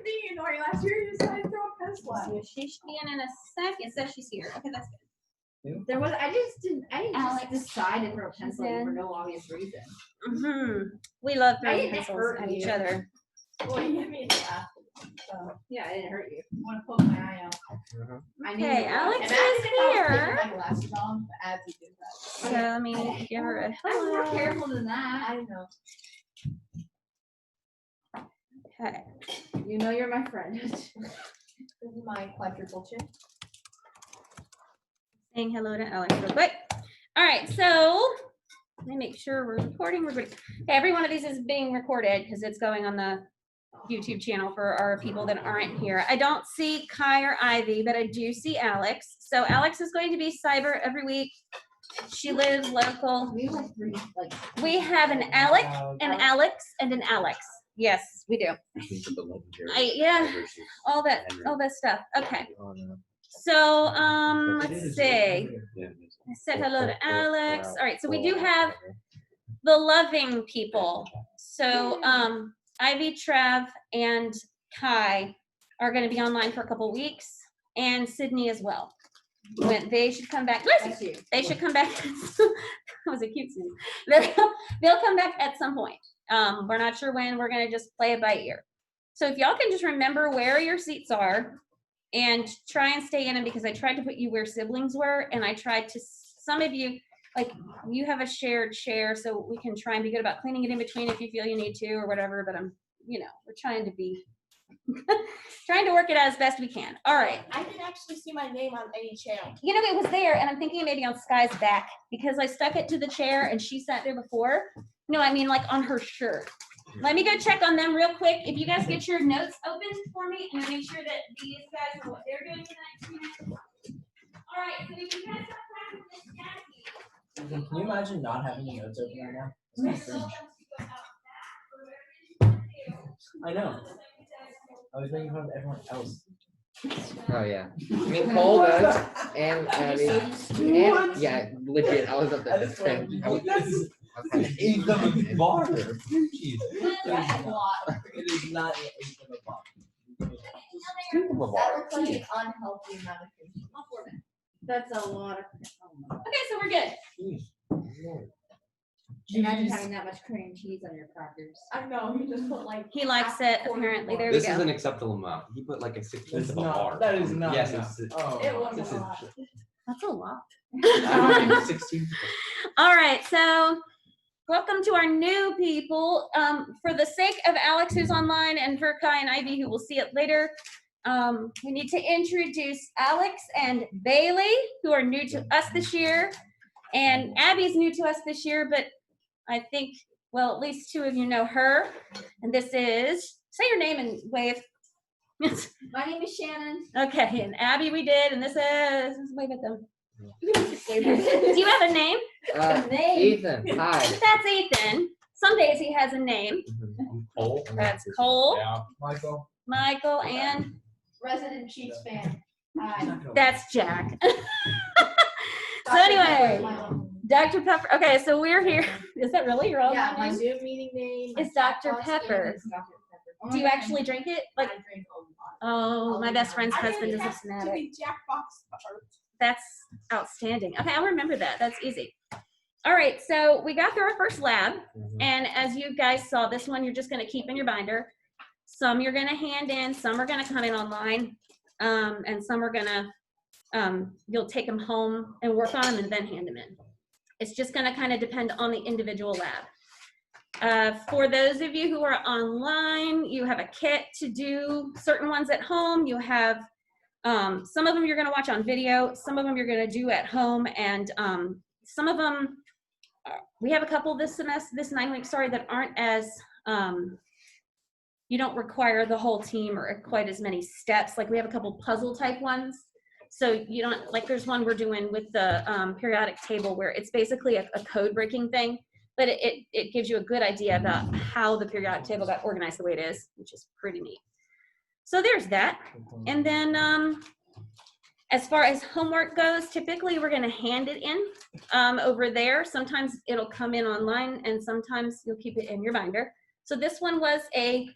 being annoying last year. You decided to throw a pencil at me. She's in a sec. It says she's here. Okay, that's good. There was. I didn't Alex. just decide to throw a pencil at you for no obvious reason. We love I throwing didn't pencils hurt at each you. other. Well, you hit me in the eye. So yeah, I didn't hurt you. I want to poke my eye out. Okay, Alex is here. My glasses on, but as you did that. So let me give her a I'm more hello. careful than that. I know. Okay. You know you're my friend. This is my quadruple chin. Saying hello to Alex real quick. All right, so let me make sure we're recording. Okay, every one of these is being recorded because it's going on the YouTube channel for our people that aren't here. I don't see Kai or Ivy, but I do see Alex. So Alex is going to be cyber every week. She lives local. We have three, like. We have an Alec, an Alex, and an Alex. Yes, we do. Yeah, all that stuff. Okay. So, let's see. I said hello to Alex. All right, so we do have the loving people. So, Ivy, Trev, and Kai are going to be online for a couple weeks, and Sydney as well. When they should come back. They should come back. That was a cute scene. They'll come back at some point. We're not sure when. We're going to just play it by ear. So if y'all can just remember where your seats are and try and stay in them, because I tried to put you where siblings were, and I tried to, some of you, like, you have a shared share, so we can try and be good about cleaning it in between if you feel you need to or whatever, but we're trying to be, trying to work it out as best we can. All right. I can actually see my name on any channel. It was there, and I'm thinking maybe on Sky's back, because I stuck it to the chair and she sat there before. No, I mean like on her shirt. Let me go check on them real quick. If you guys get your notes open for me, and make sure that these guys know what they're doing tonight. All right, so if you guys have practice this, Jackie. Can you imagine not having your notes open right now? It's kind of cringe. I know. I was making fun of everyone else. Oh yeah. I mean Cole does, and Abby, and yeah, legit. I was up there. That's It eighth of a bar. Jeez. That's a lot. It is not an eighth of a bar. Scoop of a That bar. looks like an unhealthy amount of food. That's a lot of. Okay, so we're good. Imagine having that much cream cheese on your crackers. I know, you just put like. He likes it, apparently. There we This is go. an acceptable amount. He put like a 16th It's of a not. bar. That is not. Yes, enough. it's. Oh, It was This a is. lot. That's a lot. 16th. All right, so welcome to our new people. For the sake of Alex, who's online, and for Kai and Ivy, who will see it later, we need to introduce Alex and Bailey, who are new to us this year. And Abby's new to us this year, but I think, well, at least two of you know her. And this is, say your name and wave. My name is Shannon. Okay, and Abby we did, and this is, wave at them. Do you have a name? Name. Ethan, hi. That's Ethan. Some days he has a name. Cole. That's Cole, Yeah. Michael. Michael, and Resident Chiefs fan. Hi. that's Jack. So anyway, Dr. Pepper. Okay, so we're here. Is that really your own Yeah, my name? Zoom meeting name. It's Dr. Pepper. It's Dr. Pepper. Do you actually drink it? Like, I drink a lot. oh, my best friend's I husband didn't is a have to fanatic. be Jackbox first. That's outstanding. Okay, I'll remember that. That's easy. All right, so we got through our first lab, and as you guys saw, this one you're just going to keep in your binder. Some you're going to hand in, some are going to come in online, and some are going to, you'll take them home and work on them and then hand them in. It's just going to kind of depend on the individual lab. For those of you who are online, you have a kit to do certain ones at home. You have some of them you're going to watch on video, some of them you're going to do at home, and some of them, we have a couple this semester, this 9 week, sorry, that aren't as, you don't require the whole team or quite as many steps. Like we have a couple puzzle type ones. So you don't, like there's one we're doing with the periodic table where it's basically a code breaking thing, but it gives you a good idea about how the periodic table got organized the way it is, which is pretty neat. So there's that. And then as far as homework goes, typically we're gonna hand it in over there. Sometimes it'll come in online and sometimes you'll keep it in your binder. So this one was a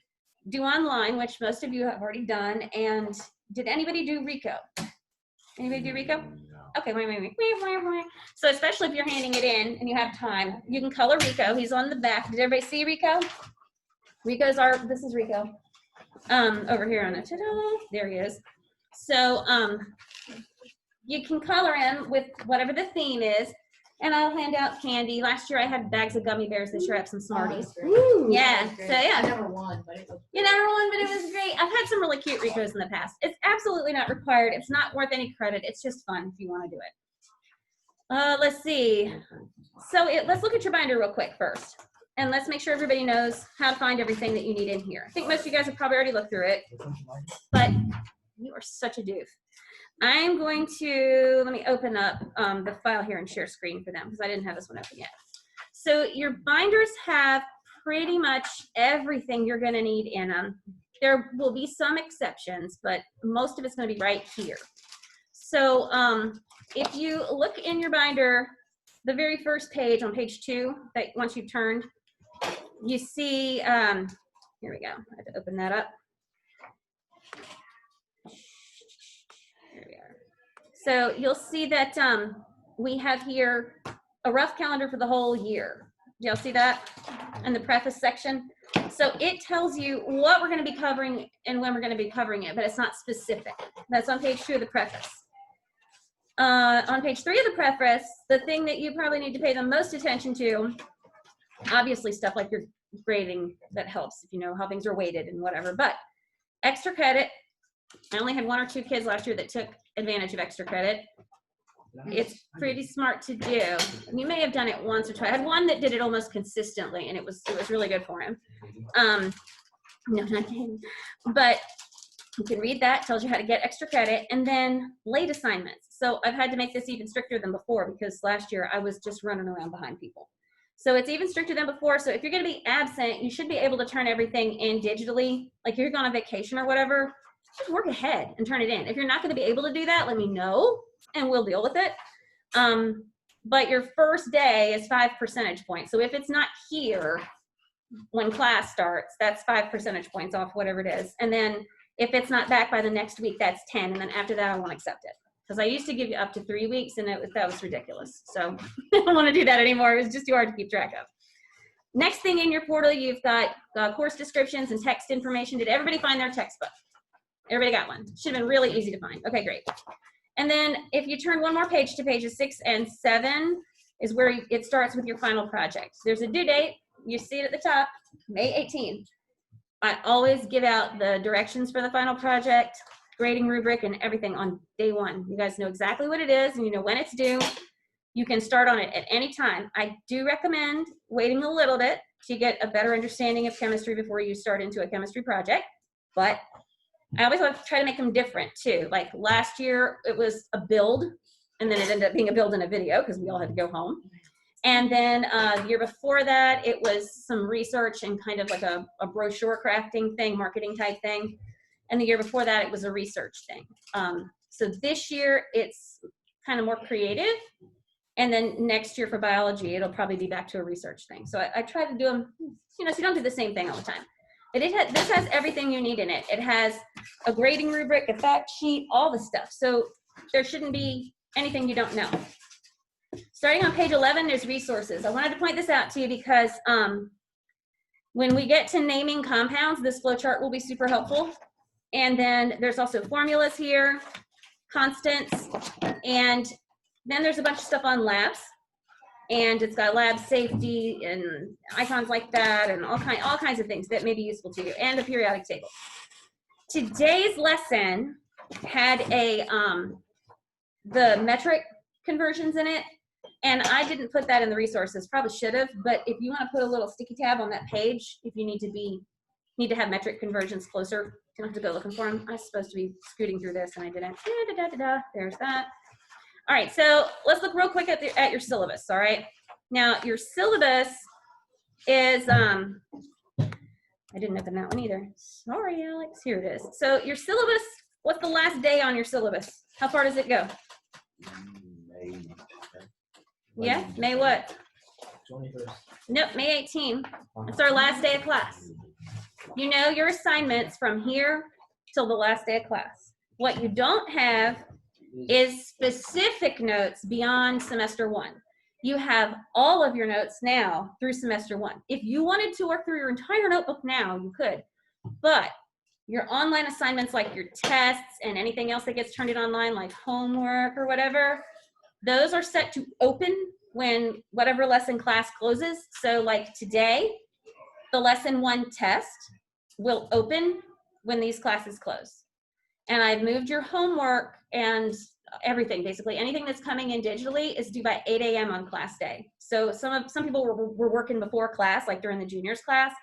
do online, which most of you have already done. And did anybody do Rico? Anybody do Rico? Okay, wait. So especially if you're handing it in and you have time, you can color Rico. He's on the back. Did everybody see Rico? This is Rico. Over here on it. Ta-da, there he is. So you can color him with whatever the theme is, and I'll hand out candy. Last year I had bags of gummy bears. This year I have some Smarties. Yeah, so yeah. I never won, but it was. You never won, but it was great. I've had some really cute Ricos in the past. It's absolutely not required. It's not worth any credit. It's just fun if you want to do it. Let's see. So let's look at your binder real quick first. And let's make sure everybody knows how to find everything that you need in here. I think most of you guys have probably already looked through it, but you are such a doof. I'm going to, let me open up the file here and share screen for them because I didn't have this one open yet. So your binders have pretty much everything you're going to need in them. There will be some exceptions, but most of it's going to be right here. So if you look in your binder, the very first page on page 2, that once you've turned, you see, here we go. I have to open that up. Here we are. So you'll see that we have here a rough calendar for the whole year. Do y'all see that in the preface section? So it tells you what we're going to be covering and when we're going to be covering it, but it's not specific. That's on page 2 of the preface. On page 3 of the preface, the thing that you probably need to pay the most attention to, obviously stuff like your grading, that helps if you know how things are weighted and whatever, but extra credit. I only had 1 or 2 kids last year that took advantage of extra credit. It's pretty smart to do. You may have done it once or twice. I had one that did it almost consistently, and it was really good for him. No, not kidding. But you can read that, tells you how to get extra credit, and then late assignments. So I've had to make this even stricter than before because last year I was just running around behind people. So it's even stricter than before. So if you're going to be absent, you should be able to turn everything in digitally. Like if you're going on vacation or whatever, just work ahead and turn it in. If you're not going to be able to do that, let me know and we'll deal with it. But your first day is 5 percentage points. So if it's not here when class starts, that's 5 percentage points off whatever it is. And then if it's not back by the next week, that's 10. And then after that, I won't accept it. Because I used to give you up to 3 weeks and that was ridiculous. So I don't want to do that anymore. It was just too hard to keep track of. Next thing in your portal, you've got course descriptions and text information. Did everybody find their textbook? Everybody got one. Should have been really easy to find. Okay, great. And then if you turn one more page to pages 6 and 7 is where it starts with your final project. There's a due date. You see it at the top, May 18th. I always give out the directions for the final project, grading rubric, and everything on day 1. You guys know exactly what it is and you know when it's due. You can start on it at any time. I do recommend waiting a little bit to get a better understanding of chemistry before you start into a chemistry project, but I always like to try to make them different too. Like last year it was a build and then it ended up being a build and a video because we all had to go home. And then the year before that, it was some research and kind of like a brochure crafting thing, marketing type thing. And the year before that, it was a research thing. So this year, it's kind of more creative. And then next year for biology, it'll probably be back to a research thing. So I try to do them, you know, so you don't do the same thing all the time. But this has everything you need in it. It has a grading rubric, a fact sheet, all the stuff. So there shouldn't be anything you don't know. Starting on page 11, there's resources. I wanted to point this out to you because when we get to naming compounds, this flowchart will be super helpful. And then there's also formulas here, constants, and then there's a bunch of stuff on labs. And it's got lab safety and icons like that and all kinds of things that may be useful to you, and a periodic table. Today's lesson had the metric conversions in it, and I didn't put that in the resources. Probably should have, but if you want to put a little sticky tab on that page, if you need to have metric conversions closer, you don't have to go looking for them. I was supposed to be scooting through this and I didn't. There's that. All right, so let's look real quick at your syllabus, all right? Now, your syllabus is, I didn't open that one either. Sorry, Alex, here it is. So your syllabus, what's the last day on your syllabus? How far does it go? May. Yeah, May what? 21st. Nope, May 18. It's our last day of class. You know your assignments from here till the last day of class. What you don't have is specific notes beyond semester 1. You have all of your notes now through semester 1. If you wanted to work through your entire notebook now, you could. But your online assignments, like your tests and anything else that gets turned in online, like homework or whatever, those are set to open when whatever lesson class closes. So like today, the lesson 1 test will open when these classes close. And I've moved your homework and everything, basically anything that's coming in digitally is due by 8 a.m. on class day. So some people were working before class, like during the juniors class,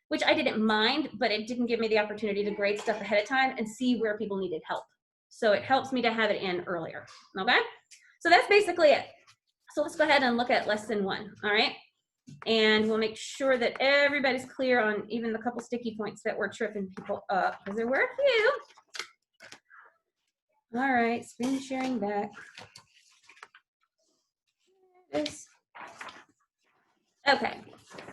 which I didn't mind, but it didn't give me the opportunity to grade stuff ahead of time and see where people needed help. So it helps me to have it in earlier, okay? So that's basically it. So let's go ahead and look at lesson 1, all right? And we'll make sure that everybody's clear on even the couple sticky points that were tripping people up, because there were a few. All right, screen sharing back. Okay,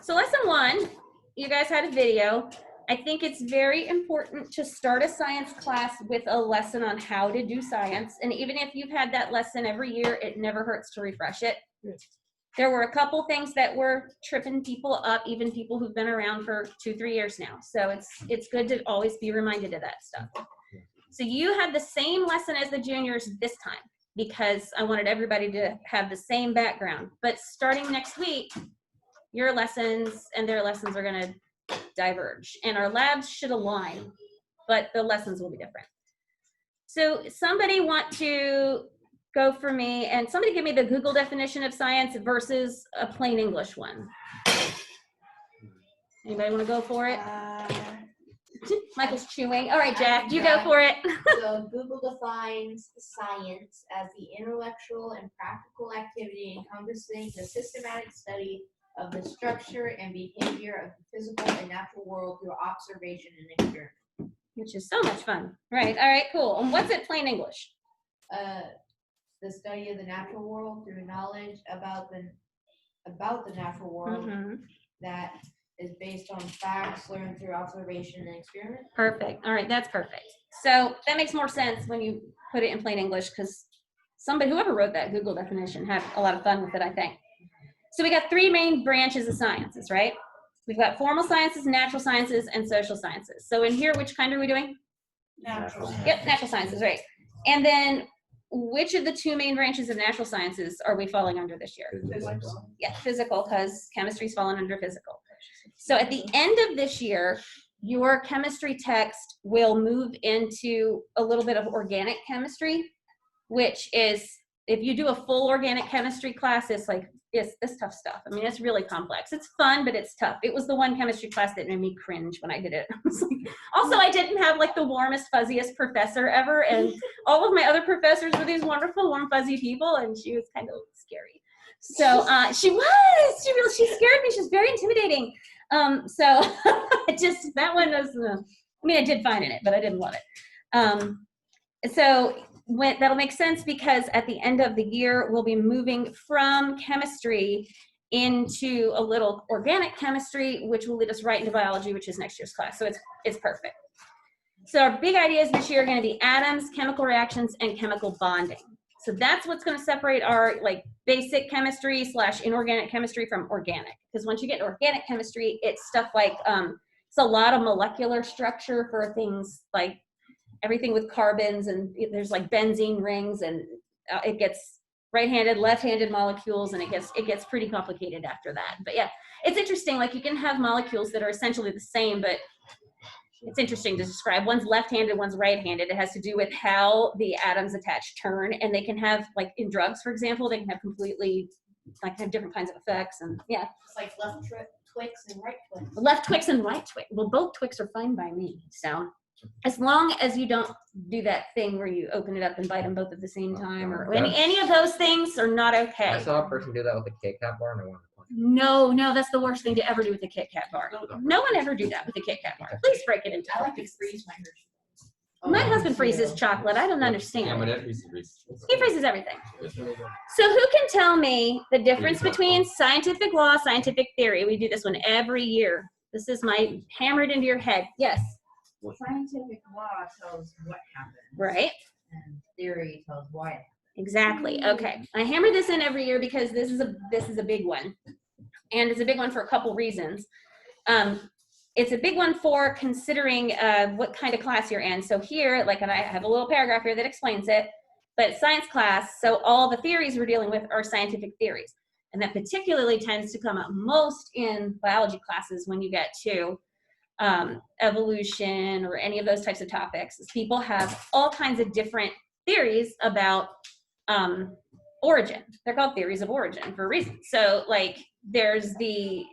so lesson 1, you guys had a video. I think it's very important to start a science class with a lesson on how to do science. And even if you've had that lesson every year, it never hurts to refresh it. There were a couple things that were tripping people up, even people who've been around for 2-3 years now. So it's good to always be reminded of that stuff. So you had the same lesson as the juniors this time, because I wanted everybody to have the same background. But starting next week, your lessons and their lessons are going to diverge, and our labs should align, but the lessons will be different. So somebody want to go for me, and somebody give me the Google definition of science versus a plain English one. Anybody want to go for it? Michael's chewing. All right, Jack, you go for it. So Google defines science as the intellectual and practical activity encompassing the systematic study of the structure and behavior of the physical and natural world through observation and experiment. Which is so much fun. Right, all right, cool. And what's it plain English? The study of the natural world through knowledge about the natural world that is based on facts learned through observation and experiment. Perfect. All right, that's perfect. So that makes more sense when you put it in plain English, because whoever wrote that Google definition had a lot of fun with it, I think. So we got 3 main branches of sciences, right? We've got formal sciences, natural sciences, and social sciences. So in here, which kind are we doing? Natural. Yep, natural sciences, right. And then which of the 2 main branches of natural sciences are we falling under this year? Physical. Yeah, physical, because chemistry's falling under physical. So at the end of this year, your chemistry text will move into a little bit of organic chemistry, which is, if you do a full organic chemistry class, it's tough stuff. I mean, it's really complex. It's fun, but it's tough. It was the one chemistry class that made me cringe when I did it. Also, I didn't have like the warmest, fuzziest professor ever, and all of my other professors were these wonderful, warm, fuzzy people, and she was kind of scary. So she scared me. She was very intimidating. So that one was, I did fine in it, but I didn't love it. So that'll make sense, because at the end of the year, we'll be moving from chemistry into a little organic chemistry, which will lead us right into biology, which is next year's class. So it's perfect. So our big ideas this year are going to be atoms, chemical reactions, and chemical bonding. So that's what's going to separate our basic chemistry / inorganic chemistry from organic. Because once you get organic chemistry, it's stuff like, it's a lot of molecular structure for things like everything with carbons, and there's like benzene rings, and it gets right-handed, left-handed molecules, and it gets pretty complicated after that. But yeah, it's interesting. Like, you can have molecules that are essentially the same, but it's interesting to describe. One's left-handed, one's right-handed. It has to do with how the atoms attached turn, and they can have, like in drugs, for example, they can have completely, have different kinds of effects, and yeah. It's like left Twix and right Twix. Left Twix and right Twix. Well, both Twix are fine by me, so. As long as you don't do that thing where you open it up and bite them both at the same time, or any of those things are not okay. I saw a person do that with a Kit Kat bar, and I wanted to punch him. No, that's the worst thing to ever do with a Kit Kat bar. No one ever do that with a Kit Kat bar. Please break it into I like to pieces. freeze my Hershey. My husband freezes chocolate. I don't Yeah, understand. my dad freezes. He freezes everything. It's really good. So who can tell me the difference between scientific law, scientific theory? We do this one every year. This is my hammered into your head. Yes, Scientific law tells what happened, right? and theory tells why it happened. Exactly. Okay. I hammer this in every year because this is a big one. And it's a big one for a couple reasons. It's a big one for considering what kind of class you're in. So here, like, and I have a little paragraph here that explains it, but science class, so all the theories we're dealing with are scientific theories. And that particularly tends to come up most in biology classes when you get to evolution or any of those types of topics. People have all kinds of different theories about origin. They're called theories of origin for a reason. So like there's the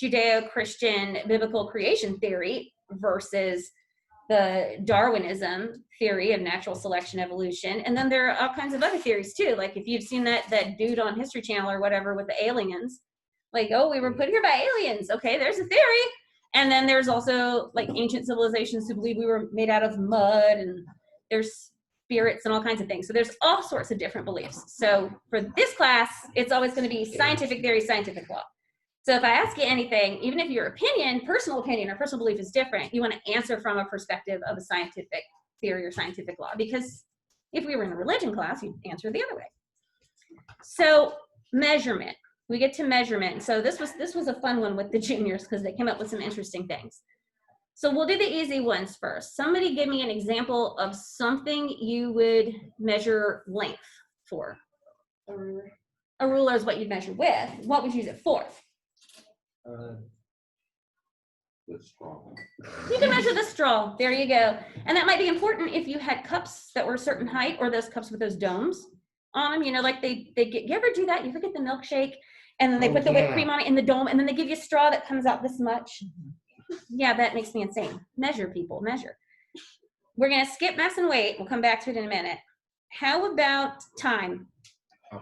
Judeo-Christian biblical creation theory versus the Darwinism theory of natural selection evolution. And then there are all kinds of other theories too. Like if you've seen that dude on History Channel or whatever with the aliens, like, oh, we were put here by aliens. Okay, there's a theory. And then there's also like ancient civilizations who believe we were made out of mud, and there's spirits and all kinds of things. So there's all sorts of different beliefs. So for this class, it's always going to be scientific theory, scientific law. So if I ask you anything, even if your opinion, personal opinion or personal belief is different, you want to answer from a perspective of a scientific theory or scientific law. Because if we were in a religion class, you'd answer the other way. So measurement. We get to measurement. So this was a fun one with the juniors because they came up with some interesting things. So we'll do the easy ones first. Somebody give me an example of something you would measure length for. A ruler. A ruler is what you'd measure with. What would you use it for? The straw. You can measure the straw. There you go. And that might be important if you had cups that were a certain height, or those cups with those domes on them. You know, like they get. You ever do that? You ever get the milkshake, and then they put the whipped cream on it in the dome, and then they give you a straw that comes out this much. Yeah, that makes me insane. Measure, people, measure. We're gonna skip mass and weight. We'll come back to it in a minute. How about time? A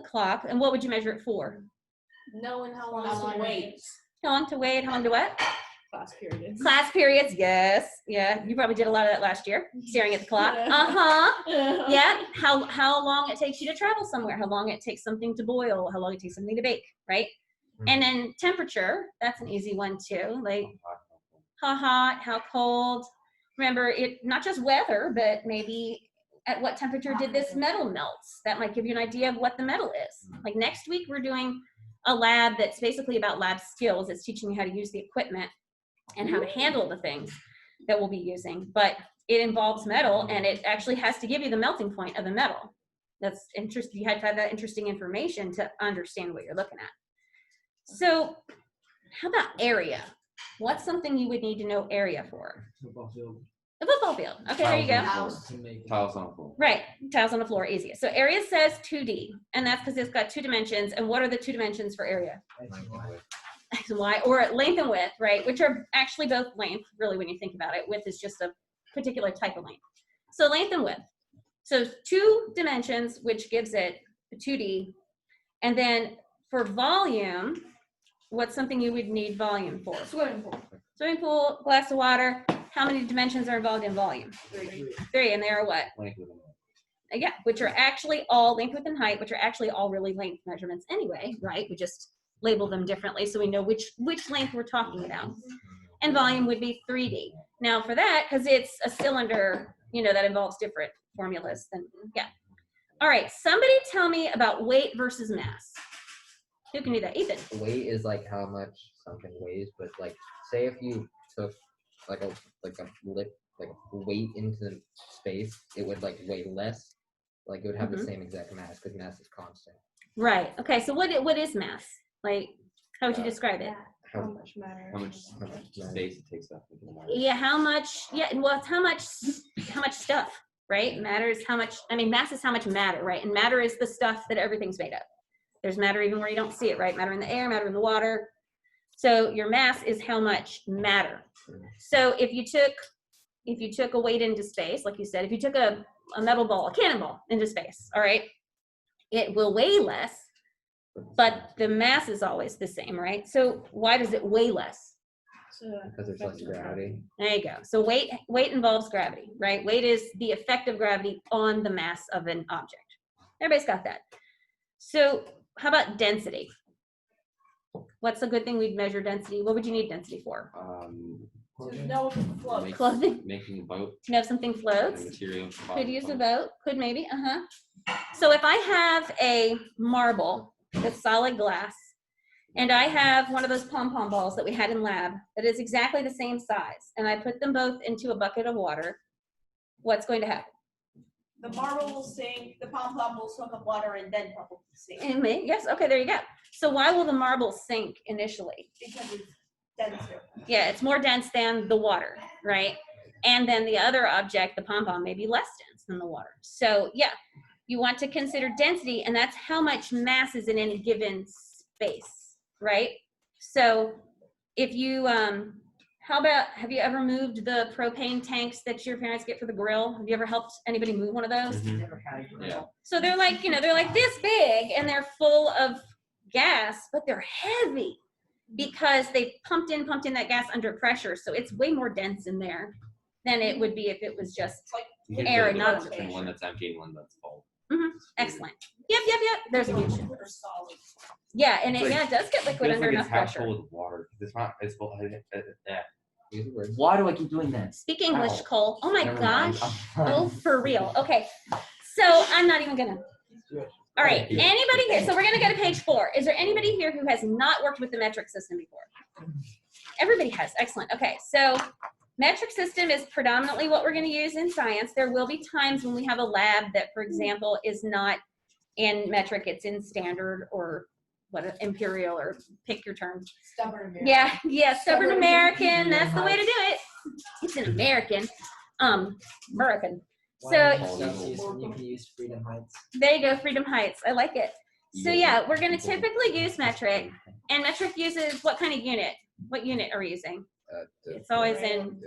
clock. And what would you measure it for? Knowing how long to wait. How long to wait? How long to what? Class periods. Class periods, yes. Yeah, you probably did a lot of that last year, staring at the clock. Uh-huh. Yeah, how long it takes you to travel somewhere, how long it takes something to boil, how long it takes something to bake, right? And then temperature, that's an easy one too. Like how hot, how cold. Remember, it not just weather, but maybe at what temperature did this metal melt? That might give you an idea of what the metal is. Like next week, we're doing a lab that's basically about lab skills. It's teaching you how to use the equipment and how to handle the things that we'll be using. But it involves metal, and it actually has to give you the melting point of the metal. That's interesting. You had to have that interesting information to understand what you're looking at. So how about area? What's something you would need to know area for? Football field. The football field. Okay, there you go. Tiles on the floor. Right, tiles on the floor, easiest. So area says 2D, and that's because it's got 2 dimensions. And what are the 2 dimensions for area? X and Y, or length and width, right? Which are actually both length, really, when you think about it. Width is just a particular type of length. So length and width. So 2 dimensions, which gives it the 2D. And then for volume, what's something you would need volume for? Swimming pool. Swimming pool, glass of water. How many dimensions are involved in volume? 3, and they are what? Length of the wall. Yeah, which are actually all length, width, and height, which are actually all really length measurements anyway, right? We just label them differently so we know which length we're talking about. And volume would be 3D. Now for that, because it's a cylinder, you know, that involves different formulas, then yeah. All right, somebody tell me about weight versus mass. Who can do that? Ethan. Weight is like how much something weighs, but like say if you took like a weight into space, it would like weigh less. Like it would have the same exact mass because mass is constant. Right. Okay. So what is mass? Like, how would you describe it? How much matter? How much space it takes up? Yeah. How much? Yeah. Well, it's how much stuff, right? Matter is how much. I mean, mass is how much matter, right? And matter is the stuff that everything's made of. There's matter even where you don't see it, right? Matter in the air, matter in the water. So your mass is how much matter. So if you took a weight into space, like you said, if you took a metal ball, a cannonball into space, all right, it will weigh less, but the mass is always the same, right? So why does it weigh less? Because there's less gravity. There you go. So weight involves gravity, right? Weight is the effect of gravity on the mass of an object. Everybody's got that. So how about density? What's a good thing we'd measure density? What would you need density for? To know if it floats. Clothing. Making a boat, To know if something floats? and material. Could use a boat, could maybe, So if I have a marble that's solid glass, and I have one of those pom-pom balls that we had in lab that is exactly the same size, and I put them both into a bucket of water, what's going to happen? The marble will sink, the pom-pom will soak up water and then probably sink. It may, yes, okay, there you go. So why will the marble sink initially? Because it's denser. Yeah, it's more dense than the water, right? And then the other object, the pom-pom, may be less dense than the water. So yeah, you want to consider density, and that's how much mass is in any given space, right? So if you, how about, have you ever moved the propane tanks that your parents get for the grill? Have you ever helped anybody move one of those? Never had a grill. Yeah. So they're like, you know, they're like this big, and they're full of gas, but they're heavy because they pumped in that gas under pressure. So it's way more dense in there than it would be if it was just You can air build and it not up under between one pressure. that's empty and one that's full. Excellent. Yep. There's a huge difference. Or solid. Yeah, and It's it, like- yeah, it does get liquid Feels under like enough it's half pressure. full with water. It's not. It's full. Yeah. Use the words. Why do I keep doing that? Speak English, Ow. Cole. Oh my Never mind. gosh. Oh, for real. Okay. So I'm not even gonna. All right. Okay. Anybody here? So we're gonna go to page 4. Is there anybody here who has not worked with the metric system before? Everybody has. Excellent. Okay. So metric system is predominantly what we're going to use in science. There will be times when we have a lab that, for example, is not in metric, it's in standard or what, imperial, or pick your term. Stubborn American. Yeah, stubborn American. That's the way to do it. It's an American. American. Why So- do you use Celsius when you can use Freedom Heights? There you go, Freedom Heights. I like it. So yeah, we're going to typically use metric, and metric uses what kind of unit? What unit are we using? It's always in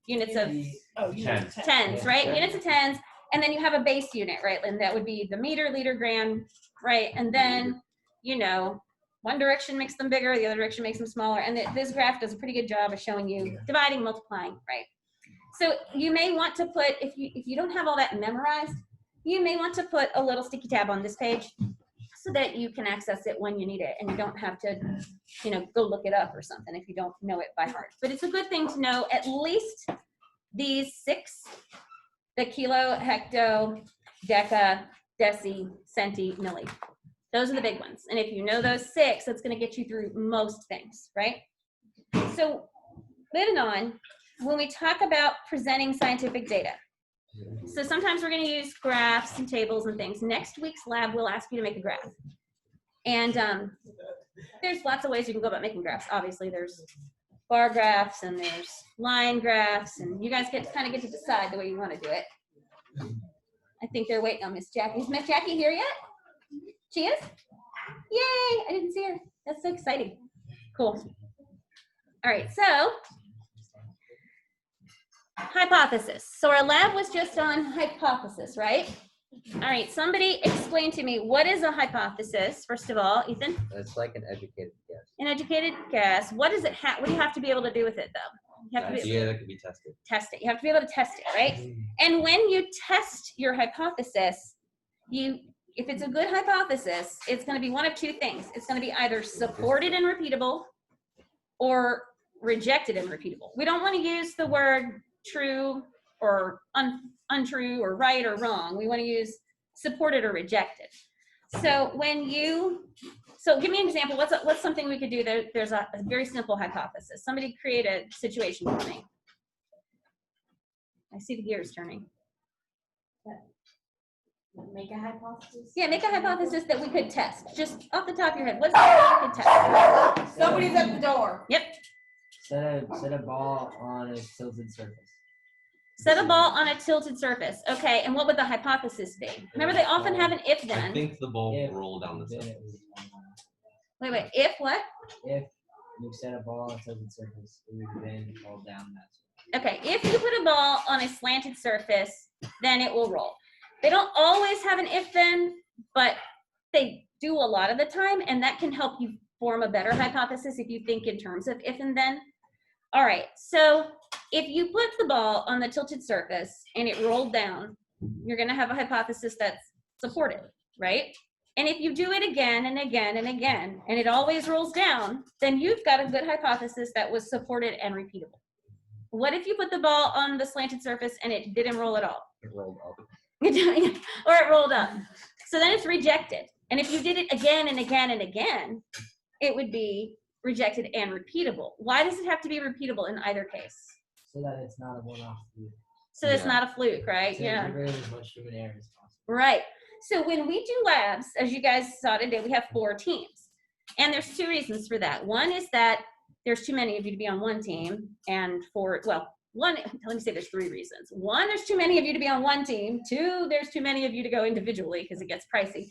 units of Oh, you Tens. know, tens, right? Yeah. Units of tens, and then you have a base unit, right? And that would be the meter, liter, gram, right? And then, you know, one direction makes them bigger, the other direction makes them smaller. And this graph does a pretty good job of showing you dividing, multiplying, right? So you may want to put, if you don't have all that memorized, you may want to put a little sticky tab on this page so that you can access it when you need it, and you don't have to, you know, go look it up or something if you don't know it by heart. But it's a good thing to know at least these 6, the kilo, hecto, deca, deci, centi, milli. Those are the big ones. And if you know those 6, that's going to get you through most things, right? So moving on, when we talk about presenting scientific data, so sometimes we're going to use graphs and tables and things. Next week's lab will ask you to make a graph. And there's lots of ways you can go about making graphs. Obviously, there's bar graphs and there's line graphs, and you guys get to decide the way you want to do it. I think they're waiting on Miss Jackie. Is Miss Jackie here yet? She is? Yay! I didn't see her. That's so exciting. Cool. All right, so hypothesis. So our lab was just on hypothesis, right? All right, somebody explain to me, what is a hypothesis, first of all, Ethan? It's like an educated guess. An educated guess. What does it have? What do you have to be able to do with it, though? You have to be Yeah, that could be tested. test it. You have to be able to test it, right? And when you test your hypothesis, if it's a good hypothesis, it's going to be one of 2 things. It's going to be either supported and repeatable or rejected and repeatable. We don't want to use the word true or untrue or right or wrong. We want to use supported or rejected. So so give me an example. What's something we could do? There's a very simple hypothesis. Somebody create a situation for me. I see the gears turning. Make a hypothesis. Yeah, make a hypothesis that we could test. Just off the top of your head, what's something we could test? Somebody's at the door. Yep. Set a ball on a tilted surface. Set a ball on a tilted surface. Okay, and what would the hypothesis be? Remember, they often have an if I then. think the ball If- will roll down the Then surface. it would fall down. Wait, if what? If you set a ball on a tilted surface, it would then fall down that surface. Okay, if you put a ball on a slanted surface, then it will roll. They don't always have an if then, but they do a lot of the time, and that can help you form a better hypothesis if you think in terms of if and then. All right, so if you put the ball on the tilted surface and it rolled down, you're going to have a hypothesis that's supported, right? And if you do it again and again and again, and it always rolls down, then you've got a good hypothesis that was supported and repeatable. What if you put the ball on the slanted surface and it didn't roll at all? It rolled up. Or it rolled up. So then it's rejected. And if you did it again and again and again, it would be rejected and repeatable. Why does it have to be repeatable in either case? So that it's not a one-off fluke. So it's Yeah. not a fluke, right? So Yeah. you remove as much human error as possible. Right. So when we do labs, as you guys saw today, we have 4 teams. And there's 2 reasons for that. One is that there's too many of you to be on one team. And let me say there's 3 reasons. 1, there's too many of you to be on one team. 2, there's too many of you to go individually because it gets pricey.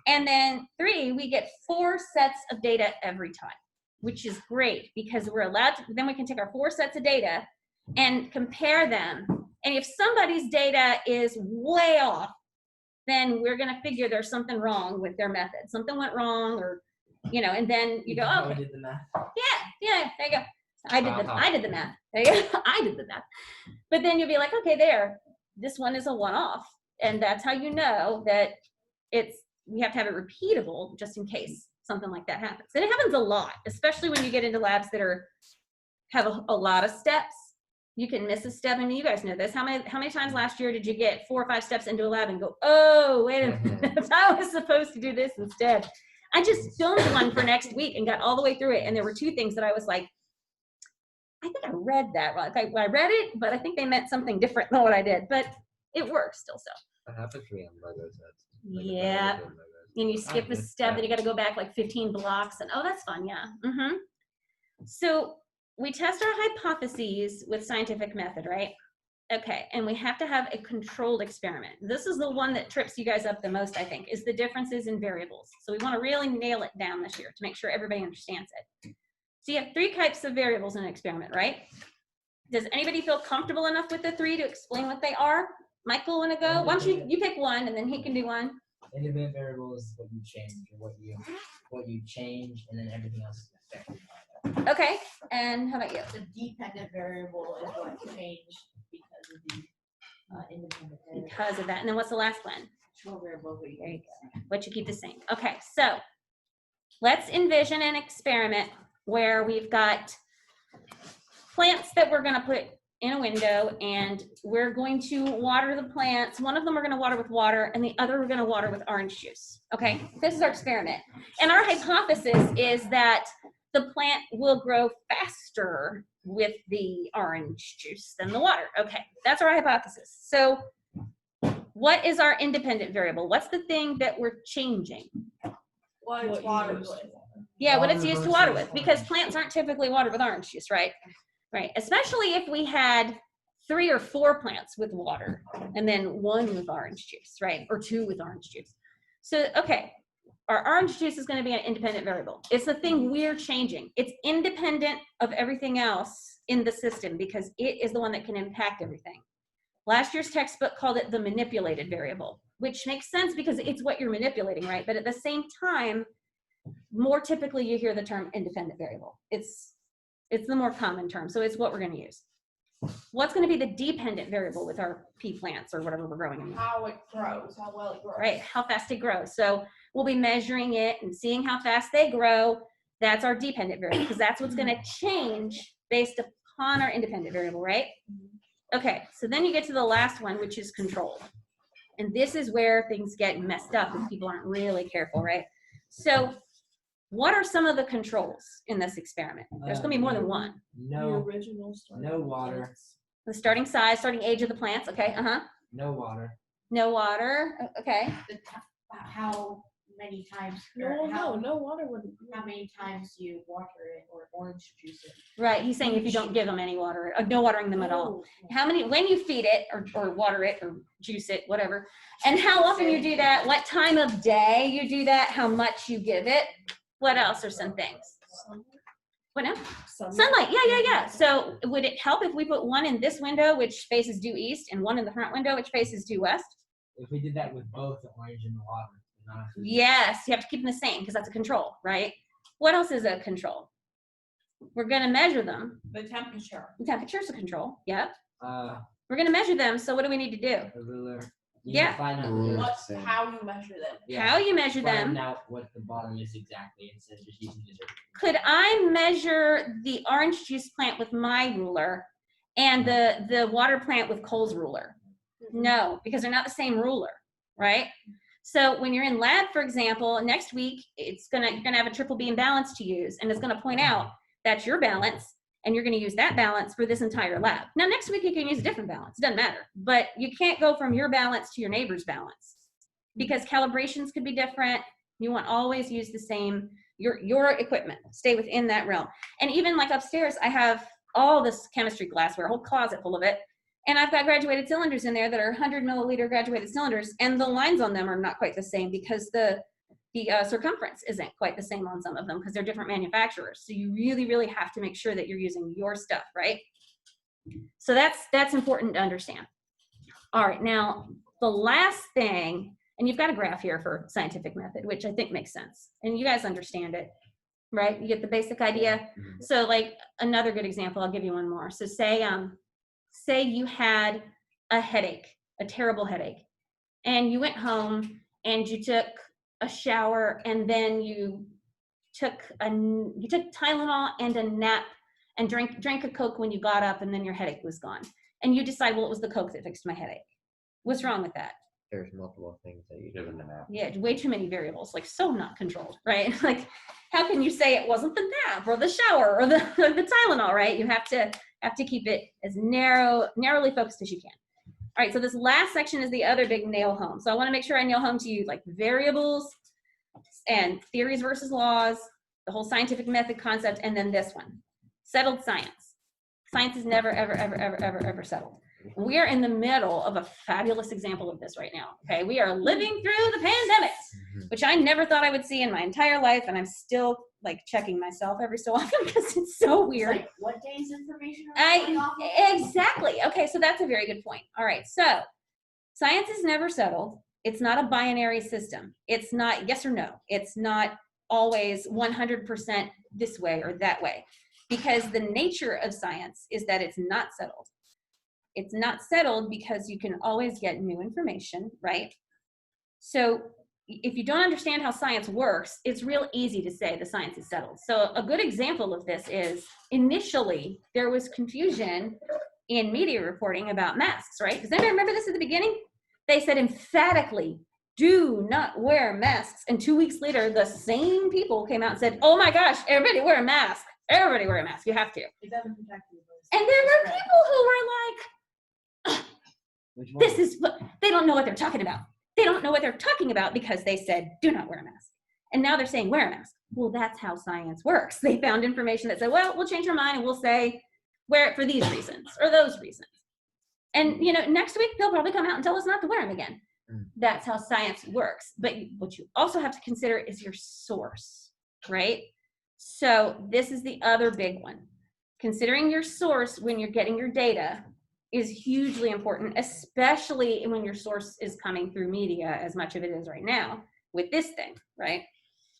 And then 3, we get 4 sets of data every time, which is great because we're allowed to, then we can take our 4 sets of data and compare them. And if somebody's data is way off, then we're going to figure there's something wrong with their method. Something went wrong, or, and then you go, How we okay, did the math. yeah, there you go. I did the math. There you go. I did the math. But then you'll be like, okay, this one is a one-off. And that's how you know that we have to have it repeatable just in case something like that happens. And it happens a lot, especially when you get into labs that have a lot of steps. You can miss a step. I mean, you guys know this. How many times last year did you get 4 or 5 steps into a lab and go, oh, wait a minute, I was supposed to do this instead. I just filmed one for next week and got all the way through it. And there were 2 things that I was like, I think I read that wrong. I read it, but I think they meant something different than what I did. But it works still. So. That happens to me on Lego sets. Yeah. And you skip a step, and you got to go back like 15 blocks. And oh, that's fun. Yeah. Mm-hmm. So we test our hypotheses with scientific method, right? Okay, and we have to have a controlled experiment. This is the one that trips you guys up the most, I think, is the differences in variables. So we want to really nail it down this year to make sure everybody understands it. So you have 3 types of variables in an experiment, right? Does anybody feel comfortable enough with the 3 to explain what they are? Michael, want to go? Why don't you pick one, and then he can do one. Independent variable is what you change, or what you change, and then everything else is affected by that. Okay, and how about you? The dependent variable is what changed because of the independent variable. Because of that. And then what's the last one? Control variable. There you go. What you keep the same. Okay, so let's envision an experiment where we've got plants that we're going to put in a window, and we're going to water the plants. One of them we're going to water with water, and the other we're going to water with orange juice. Okay, this is our experiment. And our hypothesis is that the plant will grow faster with the orange juice than the water. Okay, that's our hypothesis. So what is our independent variable? What's the thing that we're changing? What it's water with. Yeah, what it's Water used to water with, versus because orange. plants aren't typically watered with orange juice, right? Right, especially if we had 3 or 4 plants with water and then 1 with orange juice, right? Or 2 with orange juice. So, okay, our orange juice is going to be an independent variable. It's the thing we're changing. It's independent of everything else in the system because it is the one that can impact everything. Last year's textbook called it the manipulated variable, which makes sense because it's what you're manipulating, right? But at the same time, more typically you hear the term independent variable. It's the more common term, so it's what we're going to use. What's going to be the dependent variable with our pea plants or whatever we're growing in? How it grows, how well it grows. Right, how fast it grows. So we'll be measuring it and seeing how fast they grow. That's our dependent variable because that's what's going to change based upon our independent variable, right? Okay, so then you get to the last one, which is controlled. And this is where things get messed up if people aren't really careful, right? So what are some of the controls in this experiment? There's going to be more than one. The No original starting water. plants. The starting size, starting age of the plants. Okay, No water. No water. Okay. How many times? No, or no water wouldn't. How many times do you water it or orange juice it? Right. He's saying if you don't give them any water, no watering them at all. How many, when you feed it or water it or juice it, whatever, and how often you do that, what time of day you do that, how much you give it, what else are some things? What now? Sunlight. Yeah. So would it help if we put one in this window, which faces due east, and one in the front window, which faces due west? If we did that with both the orange and the water. Not if we- Yes, you have to keep them the same because that's a control, right? What else is a control? We're going to measure them. The temperature. The temperature's a control. Yep. A We're going to measure them. So what do we need to do? ruler. You need to Yeah. find out How you measure them. How you measure find them. out what the bottom is exactly instead of just using the different. Could I measure the orange juice plant with my ruler and the water plant with Cole's ruler? No, because they're not the same ruler, right? So when you're in lab, for example, next week you're gonna have a triple beam balance to use, and it's gonna point out that's your balance, and you're gonna use that balance for this entire lab. Now next week you can use a different balance, doesn't matter, but you can't go from your balance to your neighbor's balance because calibrations could be different. You want to always use the same, your equipment, stay within that realm. And even like upstairs, I have all this chemistry glassware, a whole closet full of it. And I've got graduated cylinders in there that are 100 milliliter graduated cylinders, and the lines on them are not quite the same because the circumference isn't quite the same on some of them because they're different manufacturers. So you really, really have to make sure that you're using your stuff, right? So that's important to understand. All right, now the last thing, and you've got a graph here for scientific method, which I think makes sense, and you guys understand it, right? You get the basic idea. So like another good example, I'll give you one more. So say you had a headache, a terrible headache, and you went home and you took a shower, and then you took Tylenol and a nap and drank a Coke when you got up, and then your headache was gone. And you decide, well, it was the Coke that fixed my headache. What's wrong with that? There's multiple things that you do in the map. Yeah, way too many variables, like so not controlled, right? Like, how can you say it wasn't the nap or the shower or the Tylenol, right? You have to keep it as narrowly focused as you can. All right, so this last section is the other big nail home. So I want to make sure I nail home to you like variables and theories versus laws, the whole scientific method concept, and then this one, settled science. Science is never, ever, ever, ever, ever, ever settled. We are in the middle of a fabulous example of this right now, okay? We are living through the pandemic, which I never thought I would see in my entire life, and I'm still like checking myself every so often because it's so weird. Like, what day's information are we going off of? Exactly. Okay, so that's a very good point. All right, so science is never settled. It's not a binary system. It's not yes or no. It's not always 100% this way or that way, because the nature of science is that it's not settled. It's not settled because you can always get new information, right? So if you don't understand how science works, it's real easy to say the science is settled. So a good example of this is initially there was confusion in media reporting about masks, right? Does anybody remember this at the beginning? They said emphatically, do not wear masks. And 2 weeks later, the same people came out and said, oh my gosh, everybody wear a mask. Everybody wear a mask. You have to. It doesn't protect you. And there were people who were like, this is what, they don't know what they're talking about. They don't know what they're talking about because they said, do not wear a mask. And now they're saying, wear a mask. Well, that's how science works. They found information that said, well, we'll change our mind and we'll say, wear it for these reasons or those reasons. And, you know, next week, they'll probably come out and tell us not to wear them again. That's how science works. But what you also have to consider is your source, right? So this is the other big one. Considering your source when you're getting your data is hugely important, especially when your source is coming through media as much of it is right now with this thing, right?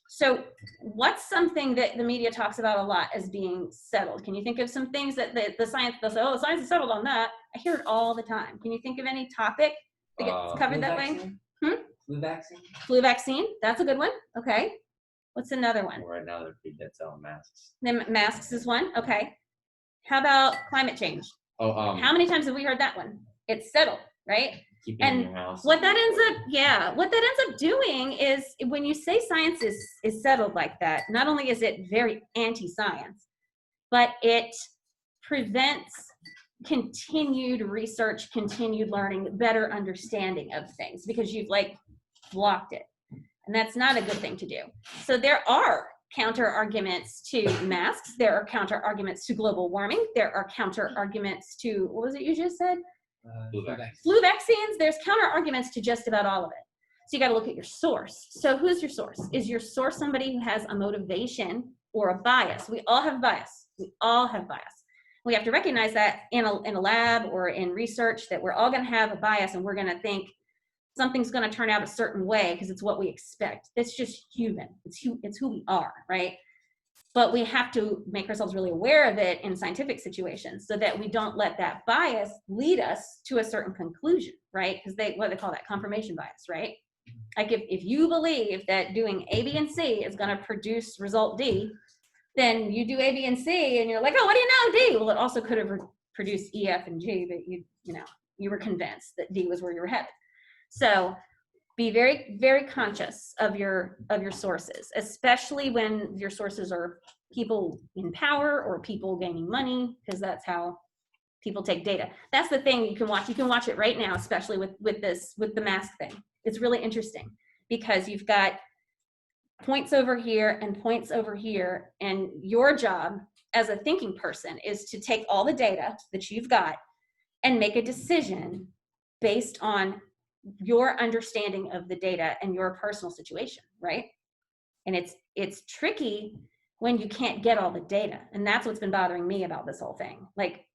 So what's something that the media talks about a lot as being settled? Can you think of some things that the science, they'll say, oh, science is settled on that. I hear it all the time. Can you think of any topic that gets covered that way? Flu vaccine? Flu vaccine, that's a good one. Okay. What's another one? Right now, they're pretty dead selling masks. Then masks is one. Okay. How about climate change? Oh, How many times have we heard that one? It's settled, right? keep it in and your house. What that ends up doing is when you say science is settled like that, not only is it very anti-science, but it prevents continued research, continued learning, better understanding of things because you've like blocked it. And that's not a good thing to do. So there are counter arguments to masks. There are counter arguments to global warming. There are counter arguments to, what was it you just said? Flu vaccines. There's counter arguments to just about all of it. So you got to look at your source. So who's your source? Is your source somebody who has a motivation or a bias? We all have bias. We all have bias. We have to recognize that in a lab or in research that we're all going to have a bias and we're going to think something's going to turn out a certain way because it's what we expect. That's just human. It's who we are, right? but we have to make ourselves really aware of it in scientific situations so that we don't let that bias lead us to a certain conclusion, right? Because what do they call that? Confirmation bias, right? Like if you believe that doing A, B, and C is going to produce result D, then you do A, B, and C, and you're like, oh, what do you know, D? Well, it also could have produced E, F, and G, but you were convinced that D was where you were headed. So be very, very conscious of your sources, especially when your sources are people in power or people gaining money, because that's how people take data. That's the thing you can watch. You can watch it right now, especially with the mask thing. It's really interesting because you've got points over here and points over here, and your job as a thinking person is to take all the data that you've got and make a decision based on your understanding of the data and your personal situation, right? And it's tricky when you can't get all the data, and that's what's been bothering me about this whole thing. Like,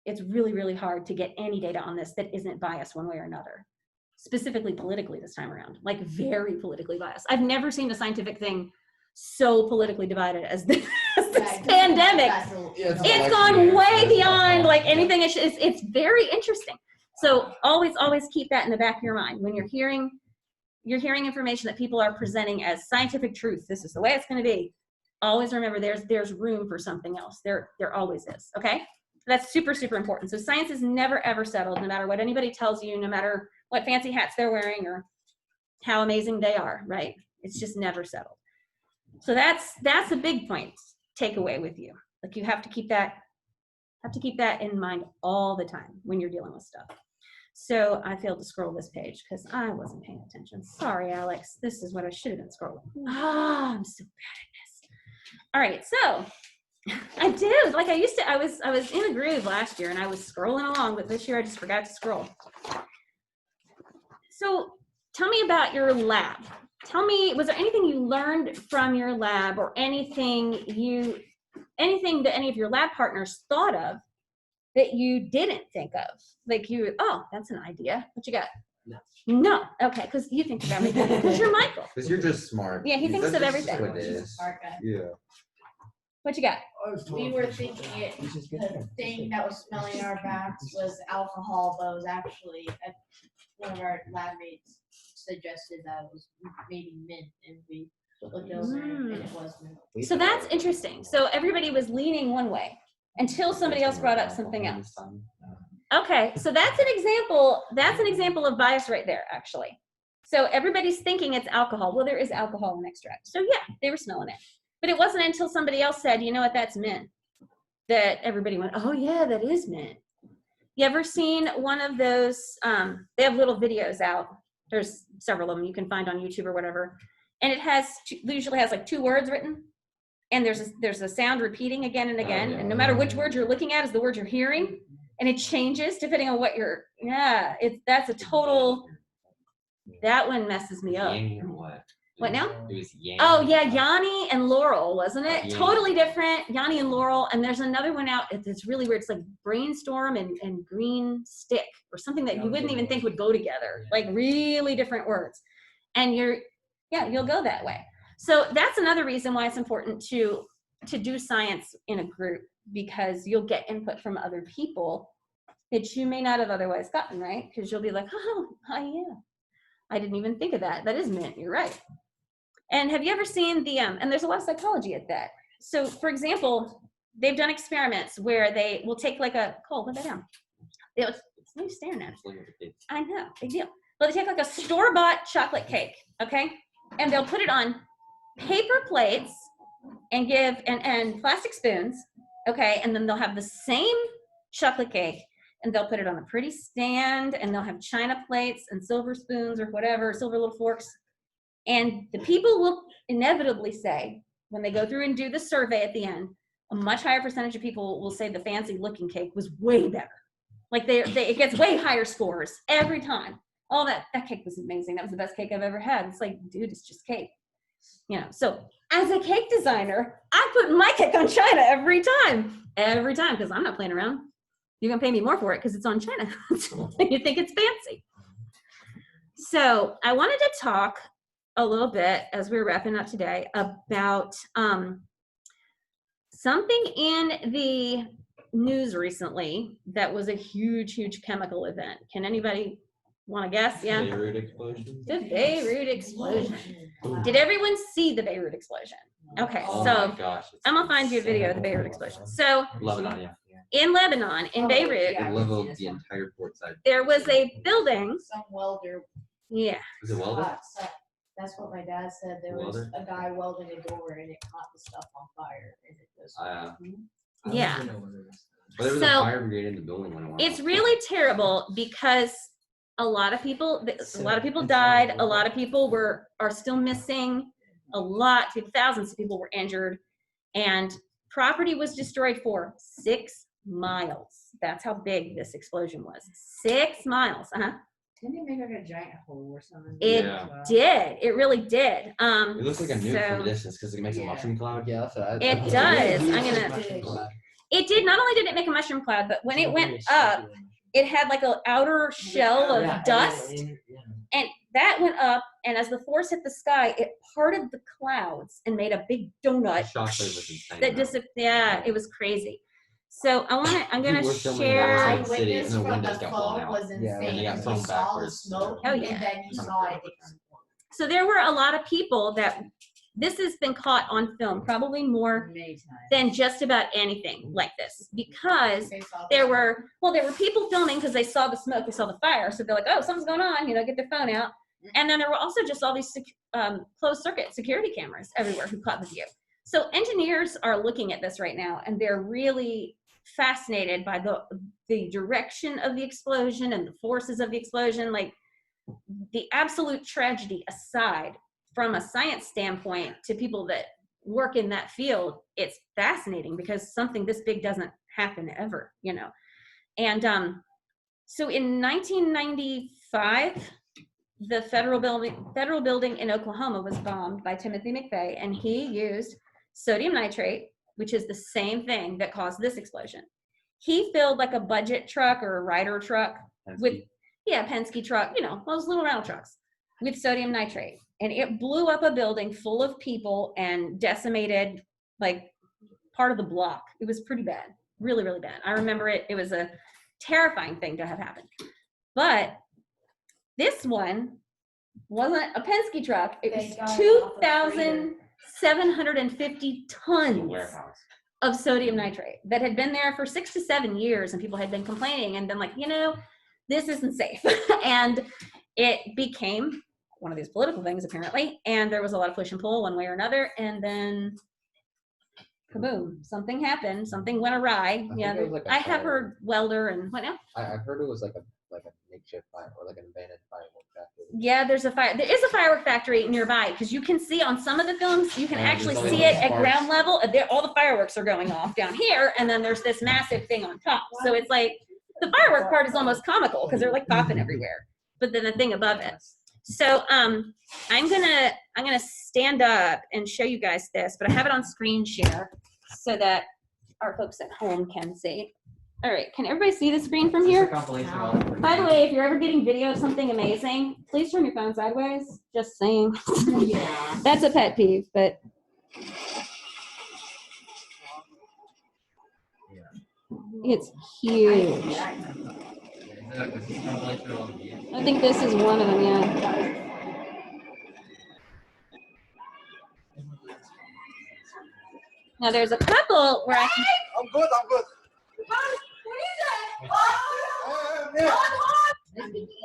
it's really, really hard to get any data on this that isn't biased one way or another, specifically politically this time around, like very politically biased. I've never seen a scientific thing so politically divided as this pandemic. It's gone way beyond like anything. It's very interesting. So always keep that in the back of your mind when you're hearing information that people are presenting as scientific truth. This is the way it's going to be. Always remember there's room for something else. There always is. Okay, that's super, super important. So science is never ever settled, no matter what anybody tells you, no matter what fancy hats they're wearing or how amazing they are. Right? It's just never settled. So that's a big point. Take away with you. Like you have to keep that in mind all the time when you're dealing with stuff. So I failed to scroll this page because I wasn't paying attention. Sorry, Alex. This is what I should have been scrolling. I'm so bad at this. All right, so I did like I used to. I was in a groove last year and I was scrolling along, but this year I just forgot to scroll. So tell me about your lab. Tell me, was there anything you learned from your lab or anything that any of your lab partners thought of that you didn't think of? Like oh, that's an idea. What you got? No. Okay, because you think of everything. Because you're Michael. Because you're just smart. Yeah, he thinks of everything. What it is. Yeah. What you got? We were thinking the thing that was smelling in our backs was alcohol, but it was actually one of our lab mates suggested that it was maybe mint, and we looked over and it was mint. So that's interesting. So everybody was leaning one way until somebody else brought up something else. Okay, so that's an example of bias right there, actually. So everybody's thinking it's alcohol. Well, there is alcohol in extract. So yeah, they were smelling it. But it wasn't until somebody else said, you know what, that's mint, that everybody went, oh yeah, that is mint. You ever seen one of those, they have little videos out. There's several of them you can find on YouTube or whatever. And it usually has like 2 words written. And there's a sound repeating again and again. And no matter which word you're looking at is the word you're hearing. And it changes depending on what that's a total, that one messes me up. What now? It was Yanni. Oh yeah, Yanni and Laurel, wasn't it? Yeah. Totally different. Yanni and Laurel, and there's another one out. It's really weird. It's like brainstorm and green stick or something that you wouldn't even think would go together. Like really different words, and you'll go that way. So that's another reason why it's important to do science in a group, because you'll get input from other people that you may not have otherwise gotten, right? Because you'll be like, oh yeah, I didn't even think of that. That is mint. You're right. And have you ever seen and there's a lot of psychology at that. So for example, they've done experiments where they will take like Cole, put that down. What are you staring at? I know, big deal. Well, they take like a store-bought chocolate cake, okay? And they'll put it on paper plates and and plastic spoons, okay? And then they'll have the same chocolate cake and they'll put it on a pretty stand and they'll have china plates and silver spoons or whatever, silver little forks. And the people will inevitably say, when they go through and do the survey at the end, a much higher percentage of people will say the fancy looking cake was way better. Like it gets way higher scores every time. Oh, that cake was amazing. That was the best cake I've ever had. It's like, dude, it's just cake. So as a cake designer, I put my cake on china every time, because I'm not playing around. You're gonna pay me more for it because it's on china. You think it's fancy. So I wanted to talk a little bit as we're wrapping up today about something in the news recently that was a huge chemical event. Can anybody want to guess? Yeah. Beirut explosion. The Beirut explosion. Did everyone see the Beirut explosion? Okay, Oh so my gosh. it's I'm gonna find you a video of the Beirut explosion. So Lebanon, yeah. in Lebanon, in Beirut, It leveled the entire port side. there was a building. Some welder. Yeah. Was it welded? That's what my dad said. There was Welder? a guy welding a door and it caught the stuff on fire and it just. I Yeah. don't even know what it is. But there was So, a fire brigade in the building when it went It's off. really terrible because a lot of people died. A lot of people are still missing. Thousands of people were injured, and property was destroyed for 6 miles. That's how big this explosion was. 6 miles. Didn't it make like a giant hole or something? It Yeah. did. It really did. It looks like a nuke from a distance because it makes a mushroom cloud. Yeah, that's what It does. I'm gonna. It did. Not only did it make a mushroom cloud, but when it went up, it had like an outer shell of dust, and that went up. And as the force hit the sky, it parted the clouds and made a big donut. Shockwave was insane. That yeah, it was crazy. So I'm gonna We're filming share. that. City, Eyewitness and the from windows the got blown phone out. was Yeah, insane. and they got He thrown saw the backwards. smoke Oh, and yeah. then he saw it. So there were a lot of people that this has been caught on film, probably more Many times. than just about anything like this, because They saw the there smoke. were people filming because they saw the smoke, they saw the fire, so they're like, oh, something's going on, get their phone out. And then there were also just all these closed circuit security cameras everywhere who caught the view. So engineers are looking at this right now, and they're really fascinated by the direction of the explosion and the forces of the explosion. Like, the absolute tragedy aside, from a science standpoint, to people that work in that field, it's fascinating because something this big doesn't happen ever, And so in 1995, the federal building in Oklahoma was bombed by Timothy McVeigh, and he used sodium nitrate, which is the same thing that caused this explosion. He filled like a budget truck or a Ryder truck with, Penske truck, those little round trucks with sodium nitrate. And it blew up a building full of people and decimated like part of the block. It was pretty bad, really, really bad. I remember it. It was a terrifying thing to have happened. But this one wasn't a Penske truck. It was 2,750 tons Warehouse. of sodium nitrate that had been there for 6 to 7 years, and people had been complaining and been like, this isn't safe. And it became one of these political things, apparently, and there was a lot of push and pull one way or another, and then kaboom, something happened, something went awry. think Yeah, it was like a I have fire. heard welder and what now? I've heard it was like a makeshift fire or like an abandoned firework factory. Yeah, there is a firework factory nearby, because you can see on some of the films, you can Yeah, actually there's see always it at sparks. ground level. All the fireworks are going off down here, and then there's this massive thing on top. So it's like the firework part is almost comical because they're like popping everywhere, but then the thing above it. So I'm gonna stand up and show you guys this, but I have it on screen share so that our folks at home can see. All right, can everybody see the screen from here? By the way, if you're ever getting video of something amazing, please turn your phone sideways. Just saying. Yeah. That's a pet peeve, but it's huge. I think this is one of them, yeah. Now there's a couple where I can. I'm good.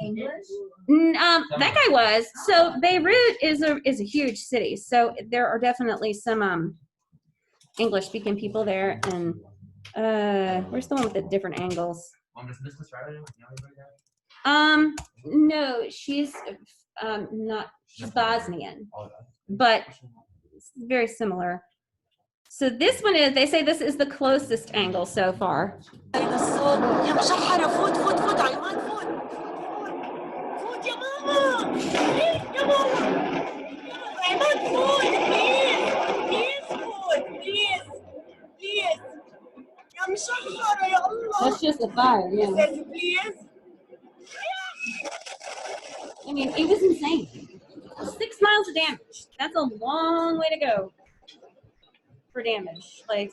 English? That guy was. So Beirut is a huge city. So there are definitely some English speaking people there. And where's the one with the different angles? No, she's not. She's Bosnian, but it's very similar. So this one is. They say this is the closest angle so far. That's just a fire, yeah. I mean, it was insane. 6 miles of damage. That's a long way to go. for damage. Like,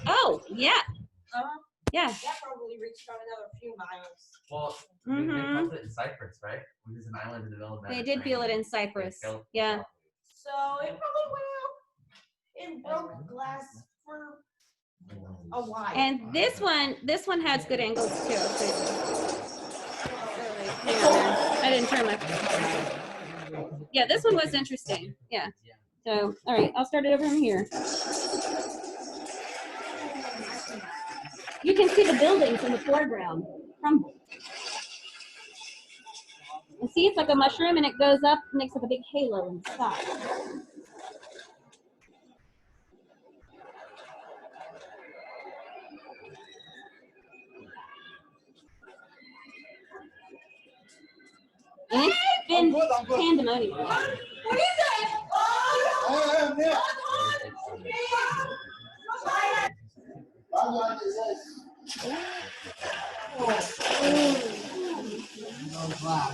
oh, yeah. Yeah. That probably reached out another few miles. Well, Mhm. filmed it in Cyprus, right? Which is an island in the middle of They did feel it in Cyprus. Yeah. So it probably went out and broke glass for a while. And this one has good angles too. Yeah, I didn't turn my. Yeah, this one was interesting. Yeah. So, all right, I'll start it over from here. You can see the buildings in the foreground crumble. And see, it's like a mushroom, and it goes up, makes like a big halo in the sky. And it's been pandemonium. What is it?